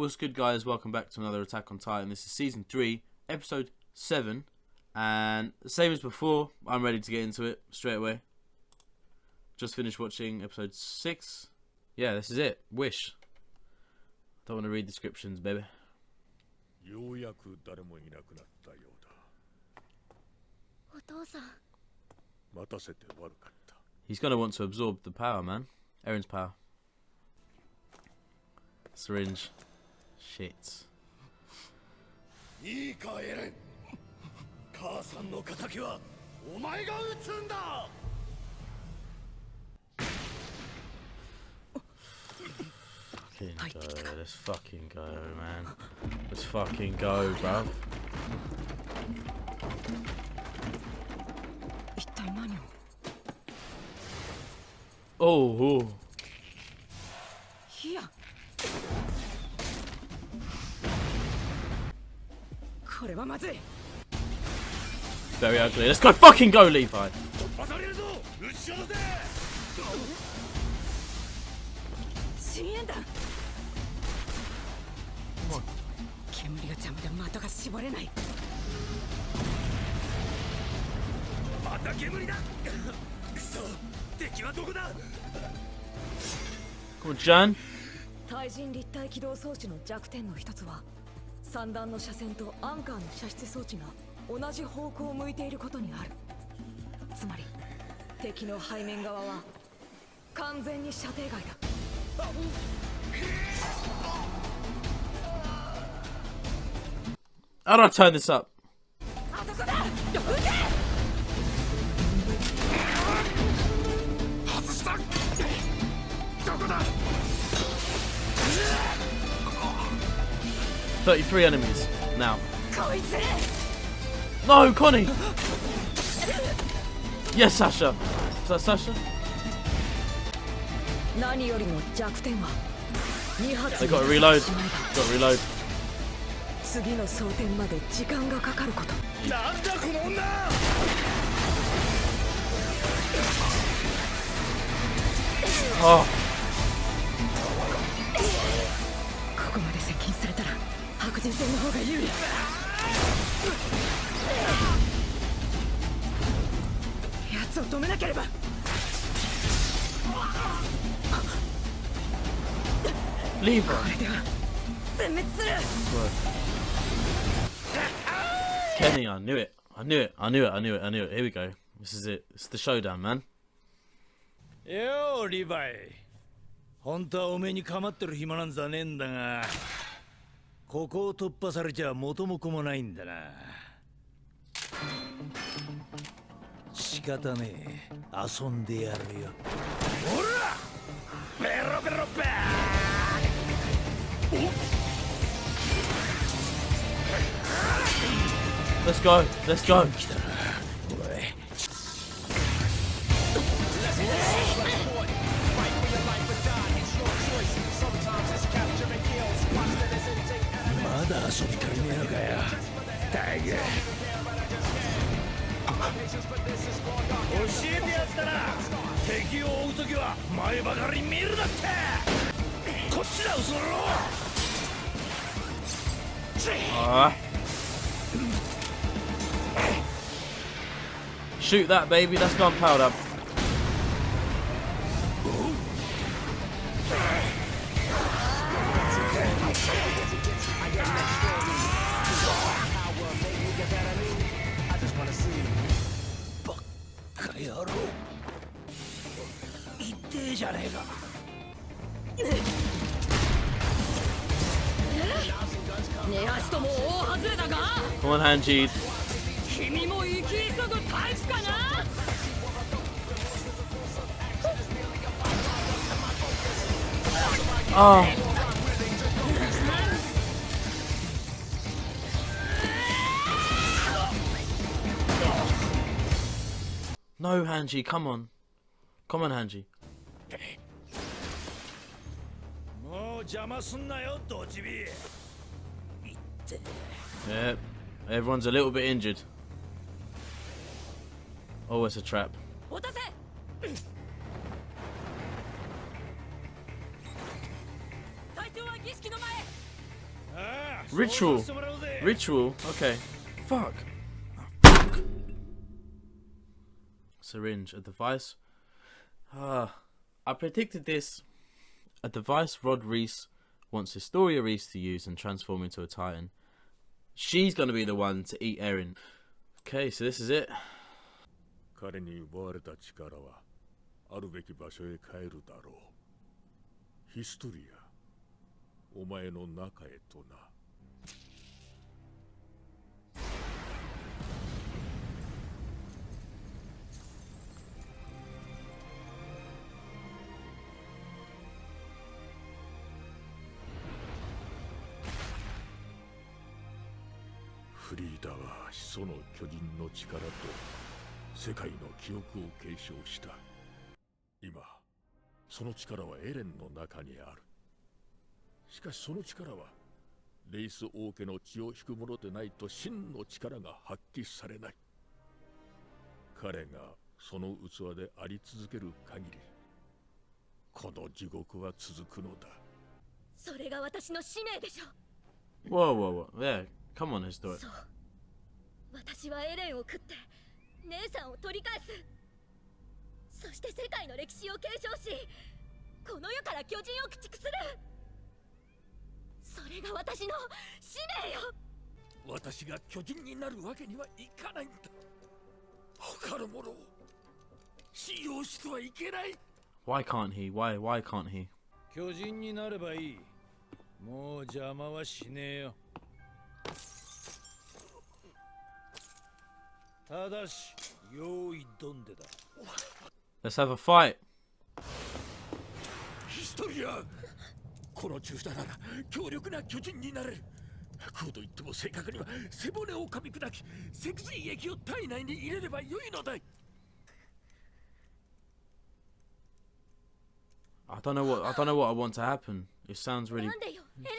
what's good, guys? Welcome back to another Attack on Titan. This is Season 3, Episode 7. And same as before, I'm ready to get into it straight away. Just finished watching Episode 6. Yeah, this is it. Wish. Don't want to read descriptions, baby. He's going to want to absorb the power, man. Eren's power. Syringe. Shit. Let's fucking go, man. Let's fucking go, bruv. Oh. Very ugly. Let's go fucking go, Levi. Come on, Jan. 対人立体起動装置の弱点の一つは三段の車線とアンカーの射出装置が同じ方向を向いていることにある。つまり敵の背面側は完全に射程外だ。How do I turn this up? あそこだ。撃て。外した。どこだ。33 enemies now. No, Connie! Yes, Sasha! Is that Sasha? They gotta reload. Gotta reload. Oh. ここまで接近されたら白人戦の方が有利。奴を止めなければ。Leave her. これでは全滅する。Kenny, I knew it. I knew it. I knew it. I knew it. I knew it. Here we go. This is it. It's the showdown, man. Yo, Levi. 本当はおめえに構ってる暇なんざねえんだが、ここを突破されちゃ元も子もないんだな。仕方ねえ、遊んでやるよ。ほら、ベロベロバー。Let's go. Let's go. 来たな、おい。まだ遊び足りねえのかよ。大概教えてやったな。敵を追うときは前ばかり見るなって。こっちだ、嘘だろ。Shoot that, baby. That's gunpowder. Come on, Hanji. Oh. No, Hanji, come on. Come on, Hanji. Yep, everyone's a little bit injured. Oh, it's a trap. Ritual. Ritual. Okay. Fuck. Syringe. A device. I predicted this. A device Rod Reese wants Historia Reese to use and transform into a Titan. She's gonna be the one to eat Eren. Okay, so this is it. 彼に奪われた力はあるべき場所へ帰るだろう。ヒストリア、お前の中へとな。フリーダは始祖の巨人の力と世界の記憶を継承した。今その力はエレンの中にある。しかしその力はレイス王家の血を引くものでないと真の力が発揮されない。彼がその器であり続ける限りこの地獄は続くのだ。それが私の使命でしょ。 Whoa, whoa, whoa. Yeah, come on, Historia. そう、私はエレンを食って姉さんを取り返す。そして世界の歴史を継承し、この世から巨人を駆逐する。それが私の使命よ。私が巨人になるわけにはいかないんだ。他の者を信用してはいけない。 Why can't he? Why can't he? 巨人になればいい。もう邪魔はしねえよ。ただし用意どんでだ。 Let's have a fight. ヒストリア、この中打なら強力な巨人になれる。こうと言っても正確には背骨を噛み砕き脊髄液を体内に入れればよいのだ。I don't know what I want to happen. It sounds really. It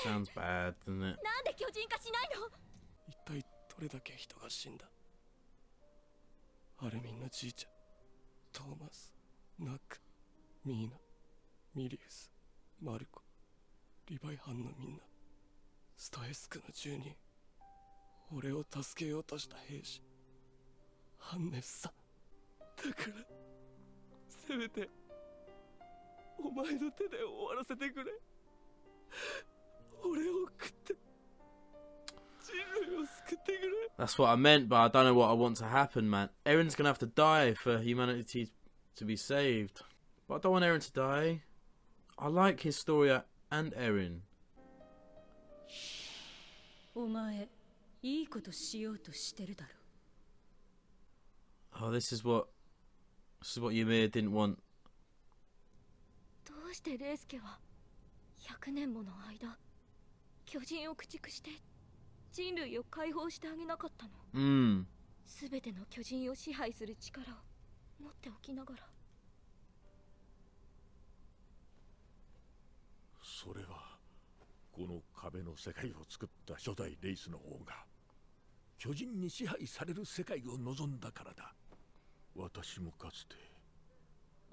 sounds bad, doesn't it? なんで巨人化しないの？一体どれだけ人が死んだ？アルミンのじいちゃん、トーマス、ナック、ミーナ、ミリウス、マルコ、リヴァイ班のみんな、スタエスクの10人、俺を助けようとした兵士、ハンネスさん。だからせめてお前の手で終わらせてくれ。俺を食って人類を救ってくれ。 That's what I meant, but I don't know what I want to happen, man. Eren's gonna have to die for humanity to be saved. But I don't want Eren to die. I like Historia and Eren. お前、いいことしようとしてるだろ。 Oh, this is what Ymir didn't want. どうしてレイスケは100年もの間巨人を駆逐して人類を解放してあげなかったの？すべての巨人を支配する力を持っておきながら。それはこの壁の世界を作った初代レイスの王が巨人に支配される世界を望んだからだ。私もかつて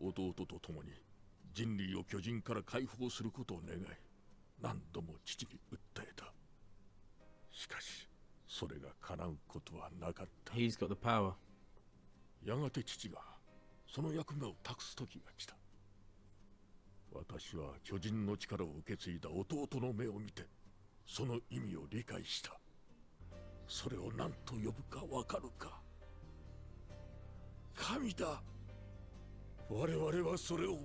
弟と共に人類を巨人から解放することを願い何度も父に訴えた。しかしそれが叶うことはなかった。 He's got the power. やがて父がその役目を託す時が来た。私は巨人の力を受け継いだ弟の目を見てその意味を理解した。それを何と呼ぶかわかるか？神だ。我々はそれを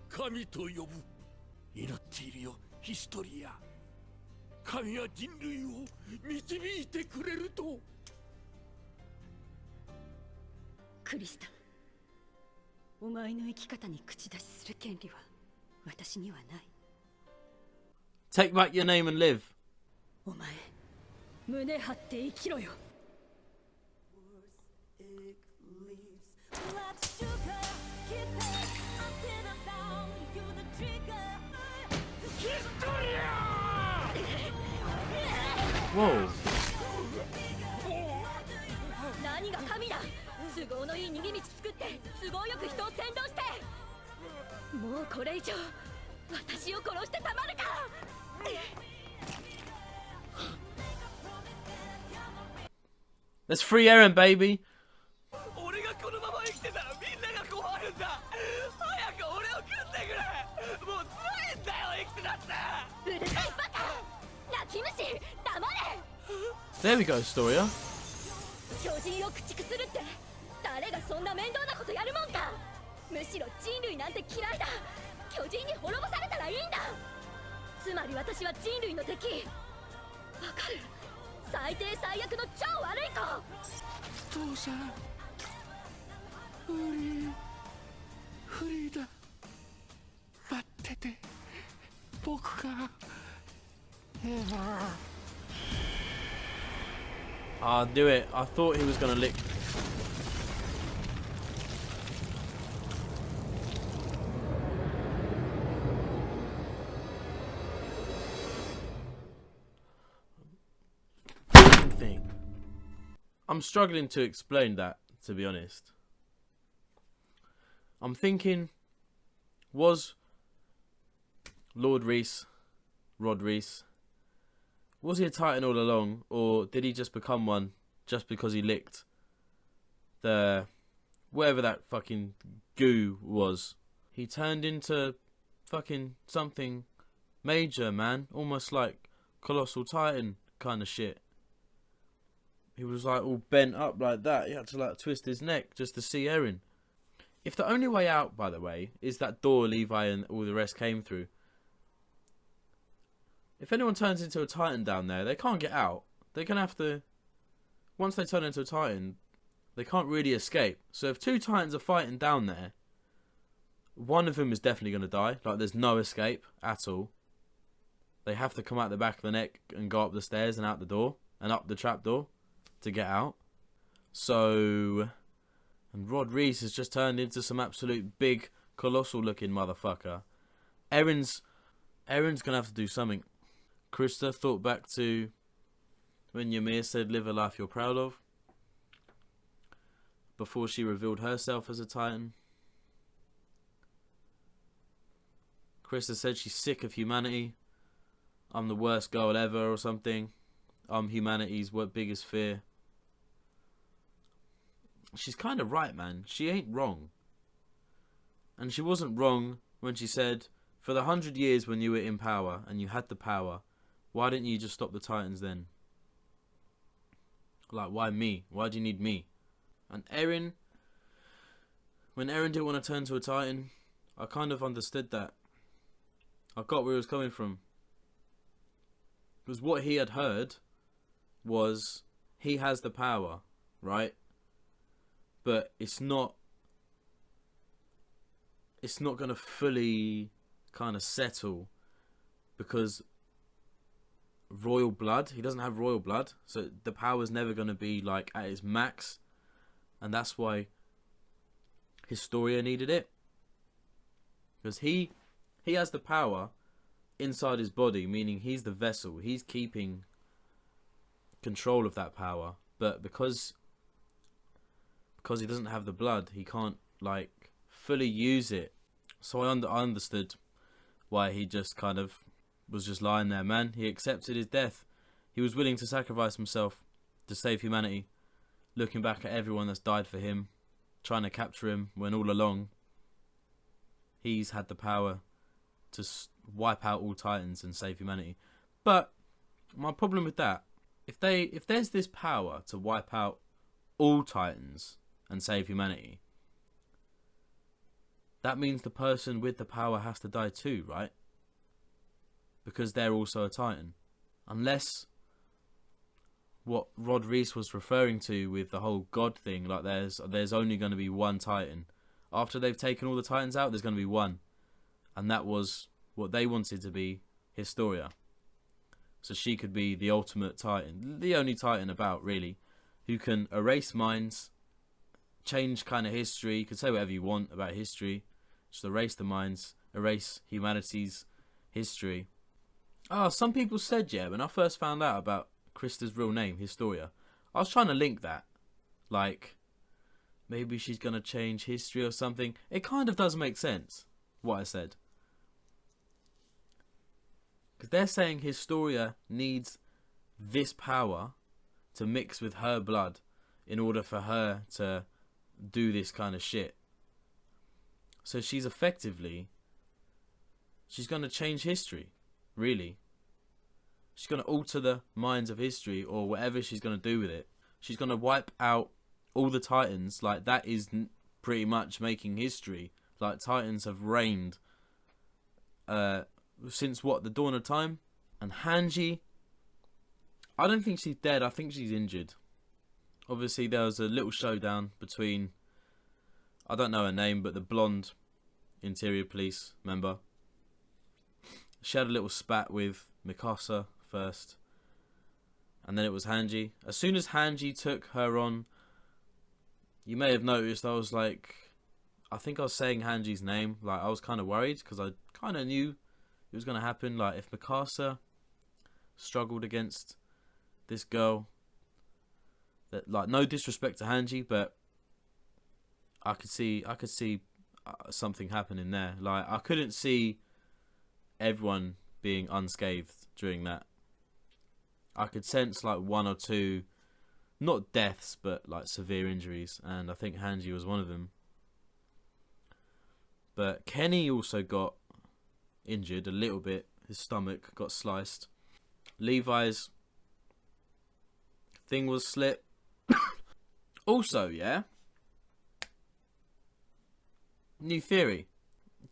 神と呼ぶ。祈っているよ、ヒストリア。神は人類を導いてくれると。クリスタ、お前の生き方に口出しする権利は私にはない。 Take back your name and live. お前、胸張って生きろよ。Whoa. 何が神だ。都合のいい逃げ道作って都合よく人を先導して。もうこれ以上私を殺してたまるか。Let's free Eren, baby. 俺がこのまま生きてたらみんなが困るんだ。早く俺を食ってくれ。もう辛いんだよ生きてたって。うるさいバカ、泣き虫、黙れ。 There we go, Storia. 巨人を駆逐するって誰がそんな面倒なことやるもんか。むしろ人類なんて嫌いだ。巨人に滅ぼされたらいいんだ。つまり私は人類の敵。わかる？最低最悪の超悪い子。父さん、フリーダ、待ってて。僕がI knew it. I thought he was gonna lick. Thing. I'm struggling to explain that, to be honest. I'm thinking, was Rod Reese, was he a Titan all along, or did he just become one just because he licked the whatever that fucking goo was? He turned into fucking something major, man, almost like Colossal Titan kind of shit. He was like all bent up like that. He had to like twist his neck just to see Eren. If the only way out, by the way, is that door Levi and all the rest came through, if anyone turns into a Titan down there, they can't get out. They're going to have to... Once they turn into a Titan, they can't really escape. So if two Titans are fighting down there, one of them is definitely going to die. Like, there's no escape at all. They have to come out the back of the neck and go up the stairs and out the door. And up the trapdoor to get out. So... And Rod Reese has just turned into some absolute big, colossal looking motherfucker. Eren's going to have to do something. Krista thought back to when Ymir said, live a life you're proud of, before she revealed herself as a Titan. Krista said she's sick of humanity. I'm the worst girl ever or something. I'm humanity's biggest fear. She's kind of right, man. She ain't wrong. And she wasn't wrong when she said, for the 100 years when you were in power and you had the power, why didn't you just stop the Titans then? Like, why me? Why do you need me? And Eren, when Eren didn't want to turn to a Titan, I kind of understood that. I got where he was coming from. Because what he had heard was, he has the power, right? But it's not going to fully kind of settle because royal blood, he doesn't have royal blood, so the power's never going to be like at its max, and that's why Historia needed it, because he has the power inside his body, meaning he's the vessel, he's keeping control of that power, but because he doesn't have the blood, he can't like fully use it. So I understood why he just kind of was just lying there, man. He accepted his death. He was willing to sacrifice himself to save humanity, looking back at everyone that's died for him, trying to capture him when all along he's had the power to wipe out all Titans and save humanity. But my problem with that, if there's this power to wipe out all Titans and save humanity, that means the person with the power has to die too, right? Because they're also a Titan. Unless what Rod Reese was referring to with the whole God thing, like there's only going to be one Titan. After they've taken all the Titans out, there's going to be one. And that was what they wanted to be Historia. So she could be the ultimate Titan. The only Titan about, really. Who can erase minds, change kind of history. You can say whatever you want about history. Just erase the minds, erase humanity's history. Oh, some people said, yeah, when I first found out about Krista's real name, Historia, I was trying to link that. Like, maybe she's going to change history or something. It kind of does make sense, what I said. Because they're saying Historia needs this power to mix with her blood in order for her to do this kind of shit. So she's effectively, she's going to change history, really. She's going to alter the minds of history, or whatever she's going to do with it. She's going to wipe out all the Titans. Like, that is pretty much making history. Like, Titans have reigned since what, the dawn of time? And Hanji, I don't think she's dead. I think she's injured. Obviously, there was a little showdown between, I don't know her name, but the blonde interior police member. She had a little spat with Mikasa first, and then it was Hanji. As soon as Hanji took her on, you may have noticed I was like, I think I was saying Hanji's name. Like, I was kind of worried because I kind of knew it was going to happen. Like, if Mikasa struggled against this girl, that, like, no disrespect to Hanji, but I could see something happening there. Like, I couldn't see everyone being unscathed during that. I could sense like one or two, not deaths, but like severe injuries, and I think Hanji was one of them. But Kenny also got injured a little bit. His stomach got sliced. Levi's thing was slit. Also, yeah, new theory.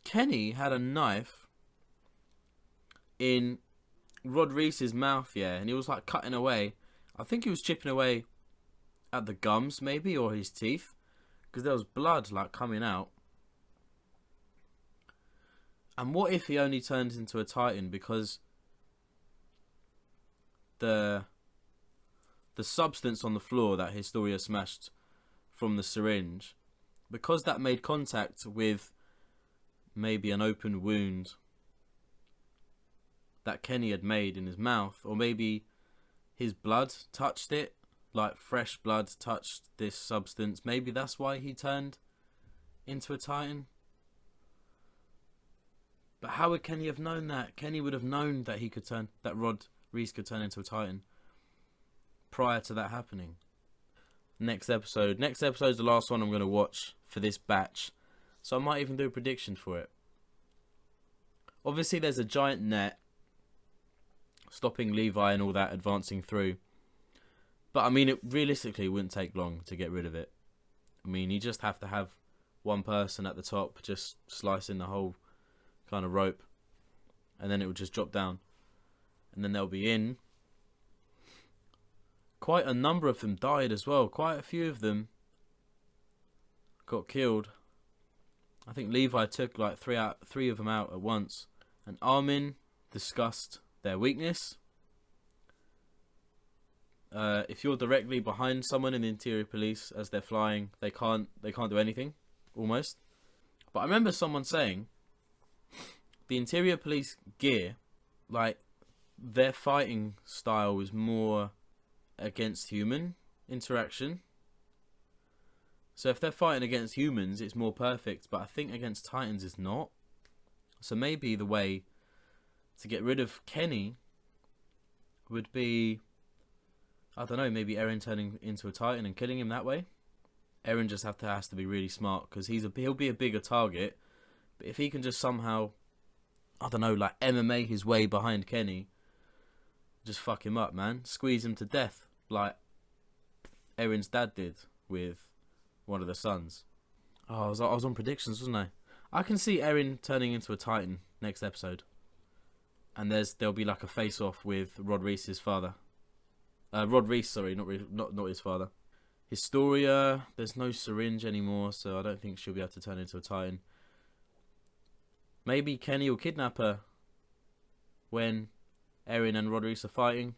Kenny had a knife in Rod Reese's mouth, yeah, and he was like cutting away. I think he was chipping away at the gums, maybe, or his teeth, because there was blood like coming out. And what if he only turns into a Titan because the substance on the floor that Historia smashed from the syringe, because that made contact with maybe an open wound that Kenny had made in his mouth, or maybe his blood touched it, like fresh blood touched this substance. Maybe that's why he turned into a Titan. But how would Kenny have known that? Kenny would have known that that Rod Reese could turn into a Titan prior to that happening. Next episode is the last one I'm going to watch for this batch, so I might even do a prediction for it. Obviously there's a giant net stopping Levi and all that advancing through. But, I mean, it realistically wouldn't take long to get rid of it. I mean, you just have to have one person at the top just slicing the whole kind of rope. And then it would just drop down. And then they'll be in. Quite a number of them died as well. Quite a few of them got killed. I think Levi took like three of them out at once. And Armin discussed their weakness. If you're directly behind someone in the interior police as they're flying, they can't do anything, almost. But I remember someone saying the interior police gear, like, their fighting style is more against human interaction. So if they're fighting against humans, it's more perfect, but I think against Titans it's not. So maybe the way to get rid of Kenny would be, I don't know, maybe Eren turning into a Titan and killing him that way. Eren just has to be really smart, because he'll be a bigger target. But if he can just somehow, I don't know, like MMA his way behind Kenny, just fuck him up, man. Squeeze him to death, like Eren's dad did with one of the sons. Oh, I was on predictions, wasn't I? I can see Eren turning into a Titan next episode. And there'll be like a face-off with Rod Reese's father. Rod Reese, sorry, not his father. Historia, there's no syringe anymore, so I don't think she'll be able to turn into a Titan. Maybe Kenny will kidnap her when Eren and Rod Reese are fighting.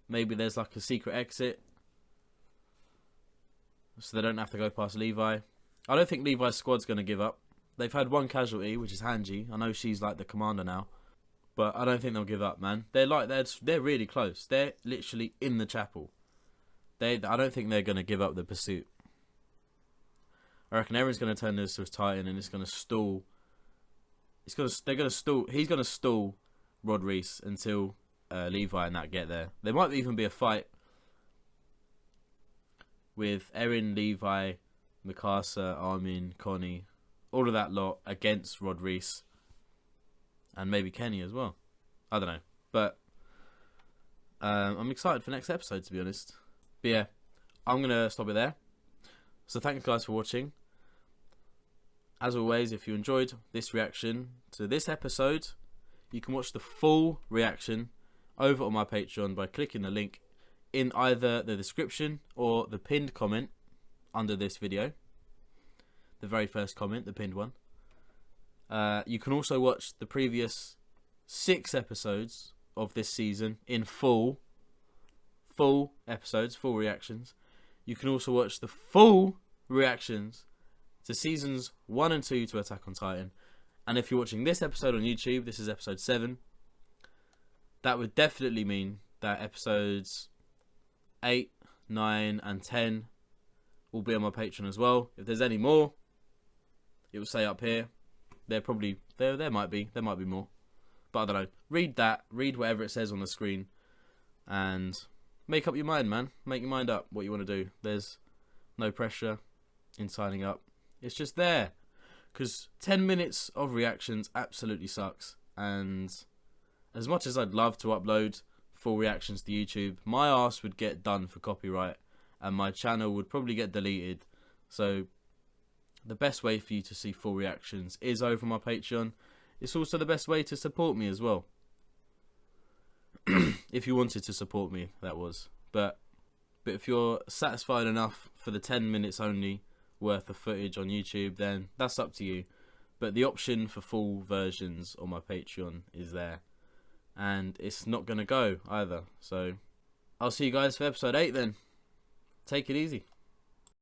Maybe there's like a secret exit, so they don't have to go past Levi. I don't think Levi's squad's going to give up. They've had one casualty, which is Hanji. I know she's like the commander now, but I don't think they'll give up, man. They're really close. They're literally in the chapel. I don't think they're going to give up the pursuit. I reckon Eren's going to turn this to a Titan, and it's going to stall. He's going to stall Rod Reese until Levi and that get there. There might even be a fight with Erin, Levi, Mikasa, Armin, Connie, all of that lot against Rod Reese, and maybe Kenny as well. I don't know, but I'm excited for next episode, to be honest. But yeah, I'm gonna stop it there. So thanks guys for watching. As always, if you enjoyed this reaction to this episode, you can watch the full reaction over on my Patreon by clicking the link in either the description or the pinned comment under this video. The very first comment, the pinned one. You can also watch the previous 6 episodes of this season in full episodes, full reactions. You can also watch the full reactions to seasons 1 and 2 to Attack on Titan. And if you're watching this episode on YouTube, this is episode 7, that would definitely mean that episodes 8, 9 and 10 will be on my Patreon as well. If there's any more, it will say up here. There might be more, but I don't know. Read that, read whatever it says on the screen, and make up your mind, man. Make your mind up what you want to do. There's no pressure in signing up. It's just there, because 10 minutes of reactions absolutely sucks. And as much as I'd love to upload full reactions to YouTube, my arse would get done for copyright, and my channel would probably get deleted. So the best way for you to see full reactions is over my Patreon. It's also the best way to support me as well. If you wanted to support me, that was. But if you're satisfied enough for the 10 minutes only worth of footage on YouTube, then that's up to you. But the option for full versions on my Patreon is there, and it's not going to go either. So I'll see you guys for episode 8 then. Take it easy.